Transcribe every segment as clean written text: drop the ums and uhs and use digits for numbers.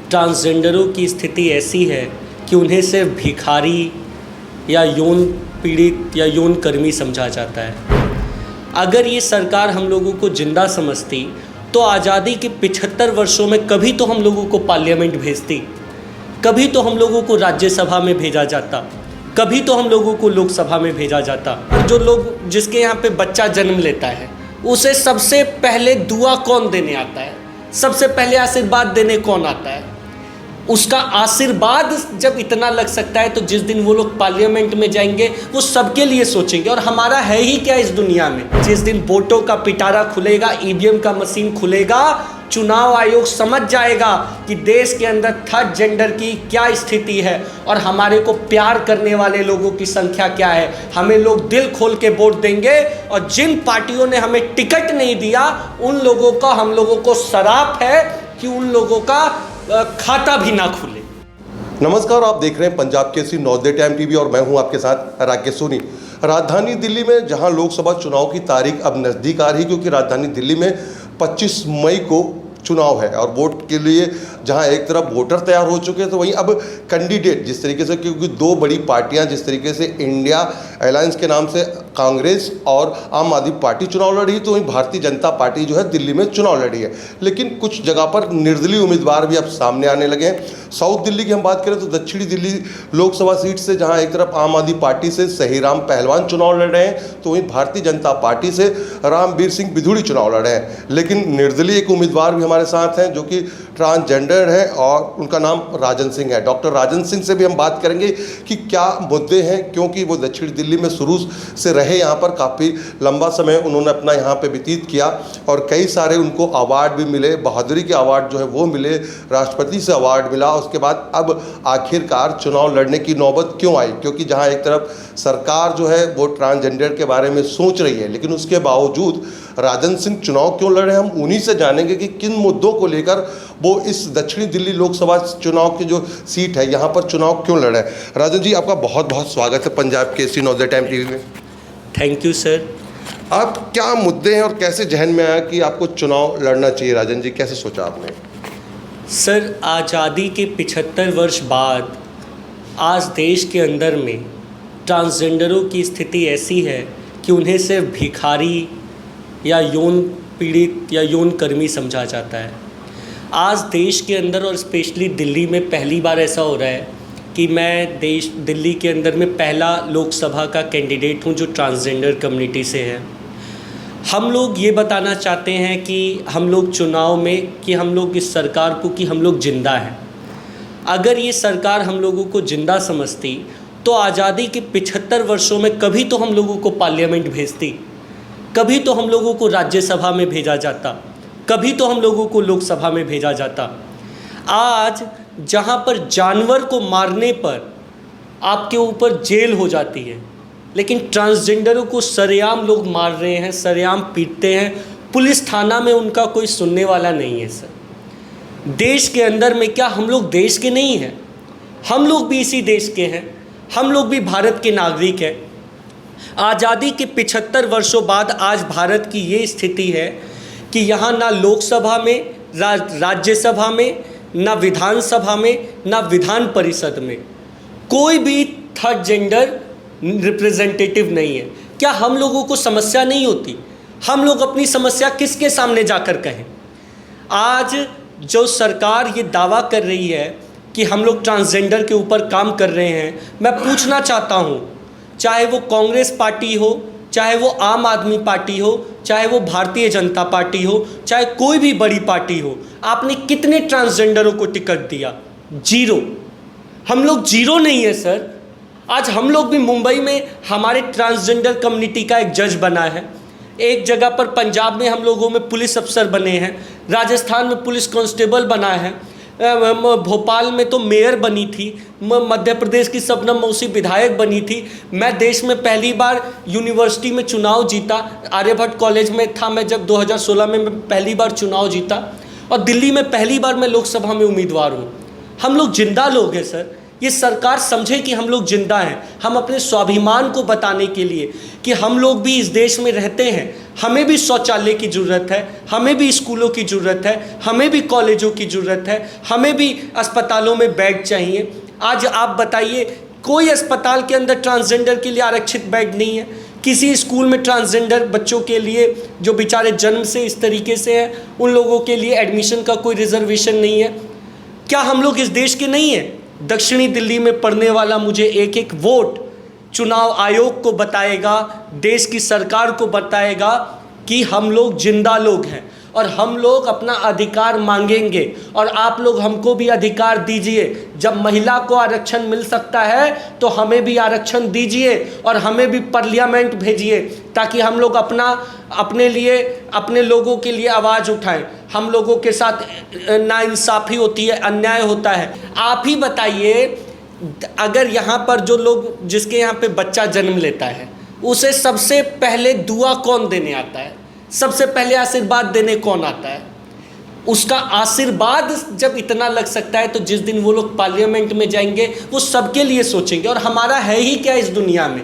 ट्रांसजेंडरों की स्थिति ऐसी है कि उन्हें सिर्फ भिखारी या यौन पीड़ित या यौन कर्मी समझा जाता है। अगर ये सरकार हम लोगों को जिंदा समझती तो आज़ादी के 75 वर्षों में कभी तो हम लोगों को पार्लियामेंट भेजती, कभी तो हम लोगों को राज्यसभा में भेजा जाता, कभी तो हम लोगों को लोकसभा में भेजा जाता। जो लोग जिसके यहाँ पे बच्चा जन्म लेता है उसे सबसे पहले दुआ कौन देने आता है, सबसे पहले आशीर्वाद देने कौन आता है? उसका आशीर्वाद जब इतना लग सकता है तो जिस दिन वो लोग पार्लियामेंट में जाएंगे वो सबके लिए सोचेंगे। और हमारा है ही क्या इस दुनिया में? जिस दिन वोटों का पिटारा खुलेगा, ईवीएम का मशीन खुलेगा, चुनाव आयोग समझ जाएगा कि देश के अंदर थर्ड जेंडर की क्या स्थिति है और हमारे को प्यार करने वाले लोगों की संख्या क्या है। हमें लोग दिल खोल के वोट देंगे और जिन पार्टियों ने हमें टिकट नहीं दिया उन लोगों का हम लोगों को श्राप है कि उन लोगों का खाता भी ना खुले। नमस्कार, आप देख रहे हैं पंजाब केसरी नवोदय टाइम टीवी और मैं हूं आपके साथ राकेश सोनी। राजधानी दिल्ली में जहां लोकसभा चुनाव की तारीख अब नज़दीक आ रही, क्योंकि राजधानी दिल्ली में 25 मई को चुनाव है और वोट के लिए जहां एक तरफ वोटर तैयार हो चुके हैं तो वहीं अब कैंडिडेट जिस तरीके से, क्योंकि दो बड़ी पार्टियां जिस तरीके से इंडिया अलायंस के नाम से कांग्रेस और आम आदमी पार्टी चुनाव लड़ी, तो वहीं भारतीय जनता पार्टी जो है दिल्ली में चुनाव लड़ी है। लेकिन कुछ जगह पर निर्दलीय उम्मीदवार भी अब सामने आने लगे हैं। साउथ दिल्ली की हम बात करें तो दक्षिणी दिल्ली लोकसभा सीट से जहाँ एक तरफ आम आदमी पार्टी से सहीराम पहलवान चुनाव लड़ रहे हैं तो वहीं भारतीय जनता पार्टी से रामवीर सिंह बिधूड़ी चुनाव लड़ रहे हैं। लेकिन निर्दलीय एक उम्मीदवार भी हमारे साथ हैं जो कि ट्रांसजेंडर है और उनका नाम राजन सिंह है। डॉक्टर राजन सिंह से भी हम बात करेंगे कि क्या मुद्दे हैं, क्योंकि वो दक्षिण दिल्ली में शुरू से रहे, यहाँ पर काफ़ी लंबा समय उन्होंने अपना यहाँ पे व्यतीत किया और कई सारे उनको अवार्ड भी मिले, बहादुरी के अवार्ड जो है वो मिले, राष्ट्रपति से अवार्ड मिला। उसके बाद अब आखिरकार चुनाव लड़ने की नौबत क्यों आई? क्योंकि जहाँ एक तरफ सरकार जो है वो ट्रांसजेंडर के बारे में सोच रही है, लेकिन उसके बावजूद राजन सिंह चुनाव क्यों लड़ रहे हैं, हम उन्हीं से जानेंगे कि किन मुद्दों को लेकर वो इस दक्षिणी दिल्ली लोकसभा चुनाव की जो सीट है यहाँ पर चुनाव क्यों लड़ रहे हैं। राजन जी, आपका बहुत बहुत स्वागत है पंजाब केसरी नवोदय टाइम टीवी में। Thank you sir. आप क्या मुद्दे हैं और कैसे जहन में आया कि आपको चुनाव लड़ना चाहिए? राजन जी, कैसे सोचा आपने? सर, आज़ादी के 75 वर्ष बाद आज देश के अंदर में ट्रांसजेंडरों की स्थिति ऐसी है कि उन्हें सिर्फ भिखारी या यौन पीड़ित या यौन कर्मी समझा जाता है। आज देश के अंदर और स्पेशली दिल्ली में पहली बार ऐसा हो रहा है कि मैं दिल्ली के अंदर में पहला लोकसभा का कैंडिडेट हूं जो ट्रांसजेंडर कम्युनिटी से है। हम लोग ये बताना चाहते हैं कि हम लोग चुनाव में कि हम लोग इस सरकार को कि हम लोग जिंदा हैं। अगर ये सरकार हम लोगों को जिंदा समझती तो आज़ादी के 75 वर्षों में कभी तो हम लोगों को पार्लियामेंट भेजती, कभी तो हम लोगों को राज्यसभा में भेजा जाता, कभी तो हम लोगों को लोकसभा में भेजा जाता। आज जहाँ पर जानवर को मारने पर आपके ऊपर जेल हो जाती है, लेकिन ट्रांसजेंडरों को सरेआम लोग मार रहे हैं, सरेआम पीटते हैं, पुलिस थाना में उनका कोई सुनने वाला नहीं है। सर, देश के अंदर में क्या हम लोग देश के नहीं हैं? हम लोग भी इसी देश के हैं, हम लोग भी भारत के नागरिक हैं। आज़ादी के 75 वर्षों बाद आज भारत की ये स्थिति है कि यहाँ ना लोकसभा में, राज्यसभा में, ना विधानसभा में, ना विधान परिषद में कोई भी थर्ड जेंडर रिप्रेजेंटेटिव नहीं है। क्या हम लोगों को समस्या नहीं होती? हम लोग अपनी समस्या किसके सामने जाकर कहें? आज जो सरकार ये दावा कर रही है कि हम लोग ट्रांसजेंडर के ऊपर काम कर रहे हैं, मैं पूछना चाहता हूँ, चाहे वो कांग्रेस पार्टी हो, चाहे वो आम आदमी पार्टी हो, चाहे वो भारतीय जनता पार्टी हो, चाहे कोई भी बड़ी पार्टी हो, आपने कितने ट्रांसजेंडरों को टिकट दिया? जीरो। हम लोग जीरो नहीं है सर। आज हम लोग भी मुंबई में हमारे ट्रांसजेंडर कम्युनिटी का एक जज बना है, एक जगह पर पंजाब में हम लोगों में पुलिस अफसर बने हैं, राजस्थान में पुलिस कांस्टेबल बना है, भोपाल में तो मेयर बनी थी, मध्य प्रदेश की शबनम मौसी विधायक बनी थी। मैं देश में पहली बार यूनिवर्सिटी में चुनाव जीता, आर्यभट्ट कॉलेज में था मैं जब 2016 में मैं पहली बार चुनाव जीता, और दिल्ली में पहली बार मैं लोकसभा में उम्मीदवार हूँ। हम लोग जिंदा लोग हैं सर। ये सरकार समझे कि हम लोग जिंदा हैं। हम अपने स्वाभिमान को बताने के लिए कि हम लोग भी इस देश में रहते हैं, हमें भी शौचालय की ज़रूरत है, हमें भी स्कूलों की ज़रूरत है, हमें भी कॉलेजों की ज़रूरत है, हमें भी अस्पतालों में बेड चाहिए। आज आप बताइए, कोई अस्पताल के अंदर ट्रांसजेंडर के लिए आरक्षित बेड नहीं है। किसी स्कूल में ट्रांसजेंडर बच्चों के लिए जो बेचारे जन्म से इस तरीके से हैं, उन लोगों के लिए एडमिशन का कोई रिजर्वेशन नहीं है। क्या हम लोग इस देश के नहीं हैं? दक्षिणी दिल्ली में पड़ने वाला मुझे एक एक वोट चुनाव आयोग को बताएगा, देश की सरकार को बताएगा कि हम लोग जिंदा लोग हैं और हम लोग अपना अधिकार मांगेंगे और आप लोग हमको भी अधिकार दीजिए। जब महिला को आरक्षण मिल सकता है तो हमें भी आरक्षण दीजिए और हमें भी पार्लियामेंट भेजिए ताकि हम लोग अपने लिए, अपने लोगों के लिए आवाज़ उठाएं। हम लोगों के साथ नाइंसाफ़ी होती है, अन्याय होता है। आप ही बताइए, अगर यहाँ पर जो लोग, जिसके यहाँ पे बच्चा जन्म लेता है, उसे सबसे पहले दुआ कौन देने आता है? सबसे पहले आशीर्वाद देने कौन आता है? उसका आशीर्वाद जब इतना लग सकता है तो जिस दिन वो लोग पार्लियामेंट में जाएंगे वो सबके लिए सोचेंगे। और हमारा है ही क्या इस दुनिया में?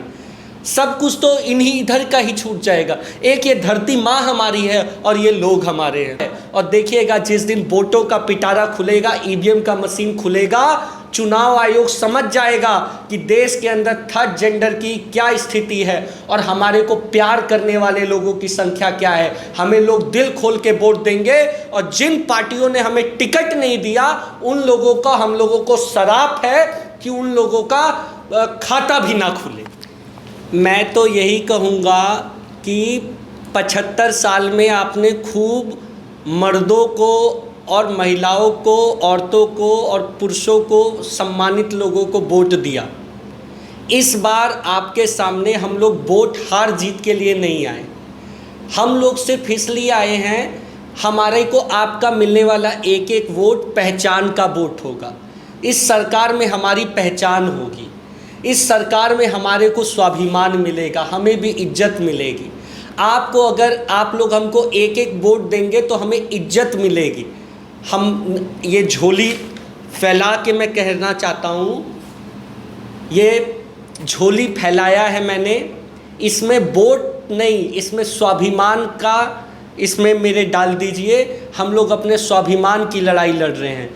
सब कुछ तो इन्हीं इधर का ही छूट जाएगा। एक ये धरती माँ हमारी है और ये लोग हमारे हैं। और देखिएगा, जिस दिन वोटों का पिटारा खुलेगा, ईवीएम का मशीन खुलेगा, चुनाव आयोग समझ जाएगा कि देश के अंदर थर्ड जेंडर की क्या स्थिति है और हमारे को प्यार करने वाले लोगों की संख्या क्या है। हमें लोग दिल खोल के वोट देंगे और जिन पार्टियों ने हमें टिकट नहीं दिया उन लोगों का, हम लोगों को श्राप है कि उन लोगों का खाता भी ना खुले। मैं तो यही कहूँगा कि 75 साल में आपने खूब मर्दों को और महिलाओं को, औरतों को और पुरुषों को, सम्मानित लोगों को वोट दिया। इस बार आपके सामने हम लोग वोट हार जीत के लिए नहीं आए। हम लोग सिर्फ इसलिए आए हैं, हमारे को आपका मिलने वाला एक एक वोट पहचान का वोट होगा। इस सरकार में हमारी पहचान होगी, इस सरकार में हमारे को स्वाभिमान मिलेगा, हमें भी इज्जत मिलेगी। आपको, अगर आप लोग हमको एक एक वोट देंगे तो हमें इज्जत मिलेगी। हम ये झोली फैला के मैं कहना चाहता हूँ, ये झोली फैलाया है मैंने, इसमें वोट नहीं, इसमें स्वाभिमान का, इसमें मेरे डाल दीजिए। हम लोग अपने स्वाभिमान की लड़ाई लड़ रहे हैं।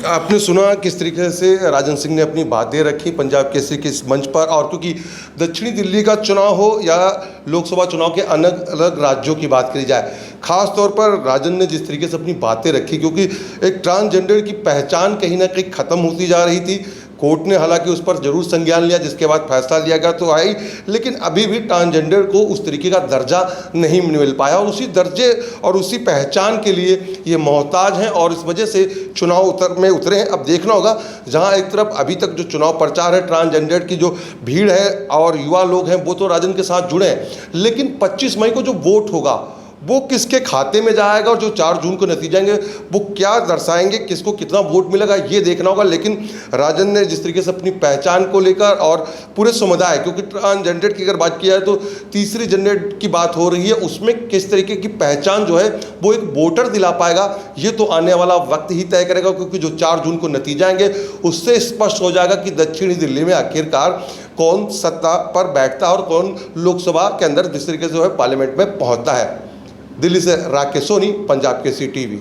आपने सुना किस तरीके से राजन सिंह ने अपनी बातें रखी पंजाब केसरी के इस मंच पर। और क्योंकि दक्षिणी दिल्ली का चुनाव हो या लोकसभा चुनाव के अलग अलग राज्यों की बात करी जाए, खास तौर पर राजन ने जिस तरीके से अपनी बातें रखी, क्योंकि एक ट्रांसजेंडर की पहचान कहीं ना कहीं ख़त्म होती जा रही थी। कोर्ट ने हालांकि उस पर जरूर संज्ञान लिया, जिसके बाद फैसला लिया गया तो आई, लेकिन अभी भी ट्रांसजेंडर को उस तरीके का दर्जा नहीं मिल पाया और उसी दर्जे और उसी पहचान के लिए ये मोहताज हैं और इस वजह से चुनाव उतरे हैं। अब देखना होगा, जहां एक तरफ अभी तक जो चुनाव प्रचार है, ट्रांसजेंडर की जो भीड़ है और युवा लोग हैं वो तो राजन के साथ जुड़े हैं, लेकिन 25 मई को जो वोट होगा वो किसके खाते में जाएगा और जो 4 जून को नतीजे आएंगे वो क्या दर्शाएंगे, किसको कितना वोट मिलेगा, ये देखना होगा। लेकिन राजन ने जिस तरीके से अपनी पहचान को लेकर और पूरे समुदाय, क्योंकि ट्रांसजेंडर की अगर बात की जाए तो तीसरी जेंडर की बात हो रही है, उसमें किस तरीके की पहचान जो है वो एक वोटर दिला पाएगा, ये तो आने वाला वक्त ही तय करेगा। क्योंकि जो 4 जून को नतीजे आएंगे उससे स्पष्ट हो जाएगा कि दक्षिणी दिल्ली में आखिरकार कौन सत्ता पर बैठता है और कौन लोकसभा के अंदर जिस तरीके से जो है पार्लियामेंट में पहुंचता है। दिल्ली से राकेश सोनी, पंजाब केसरी टीवी।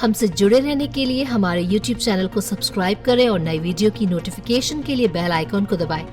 हमसे जुड़े रहने के लिए हमारे YouTube चैनल को सब्सक्राइब करें और नई वीडियो की नोटिफिकेशन के लिए बेल आइकॉन को दबाएं।